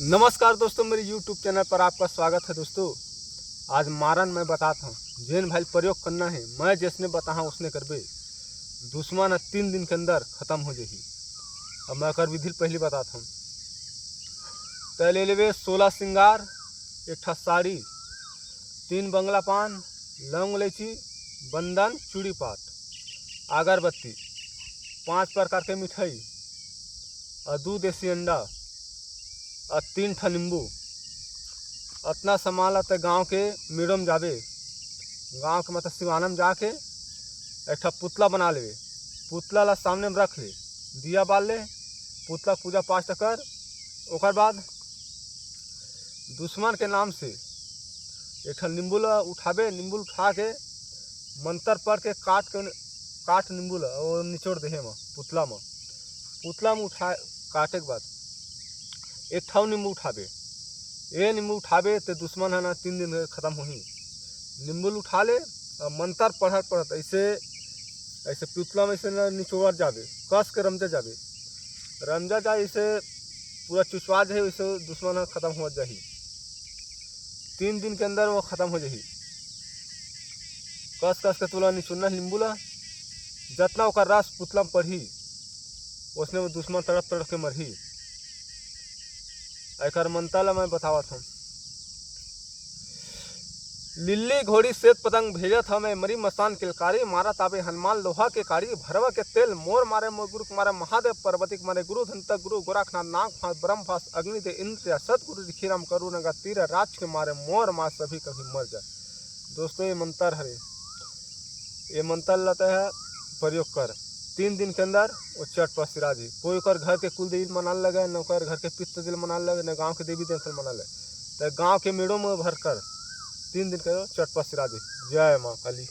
नमस्कार दोस्तों, मेरे YouTube चैनल पर आपका स्वागत है। दोस्तों आज मारन मैं बताता हूँ जेन भाई प्रयोग करना है, मैं जिसने बताहा उसने करबे। दुश्मन 3 दिन के अंदर ख़त्म हो जाही। अब मैं कर विधि पहले बताता हूँ। तो ले लेवे 16 श्रृंगार, 1 साड़ी, 3 बंगला पान, लौंग इलायची, बंदन, चूड़ी पात, अगरबत्ती, 5 प्रकार के मिठाई और 2 देसी अंडा और 3 ठा नींबू। इतना सामान लाते गाँव के मेड़ों में जाबे, गाँव के मतलब सिवाना में जाके एक पुतला बना लेवे। पुतला ला सामने में रख ले, दिया बाल ले, पुतला पूजा पाठ कर। ओकर बाद दुश्मन के नाम से एक नींबू ला उठाबे। नींबू उठा के मंत्र पढ़ के काट नींबू ला और निचोड़ दे में पुतला में उठा काटे के बाद एक ठाव नींबू उठाबे। ये नींबू उठाबे तो दुश्मन है ना 3 दिन खत्म होही। नींबू उठा ले और मंत्र पढ़त ऐसे पुतला में से ना निचोड़ जाबे, कस के रमजा जाए, इसे पूरा चुचवा जाए, वैसे दुश्मन खत्म हो जाही। 3 दिन के अंदर वो खत्म हो जाही। कस के तुला निचोड़ना नींबू ला, जितना ओकर रस पुतला में पढ़ी उसने वो दुश्मन तड़प के मरही। एक मंत्र ला मैं बतावत हूँ। लिल्ली घोड़ी श्वेत पतंग भेजत हमें, मरी मसान किलकारी, मारा ताबे हनुमान लोहा के कारी, भरवा के तेल मोर मारे, मोर गुरु मारे महादेव, पर्वतिक मारे गुरु धंतक, गुरु गोरखनाथ नाग फांस, ब्रह्म फांस, अग्नि दे इंद्र, सतगुरु दिखीराम करू नगा तीर, राज के मारे मोर मार सभी कभी मर जाए। दोस्तों ये मंत्र है, ये मंत्र लाता है प्रयोग कर 3 दिन के अंदर वो चट पर सिरा जी। कोई कर घर के कुल देवी मनाने लगे, न कर घर के पित्त दिल मनाने लगे, न गाँव के देवी देवता मना लगे। तो गाँव के मेड़ों में भर कर 3 दिन के चट पर सिरा जी। जय माँ काली।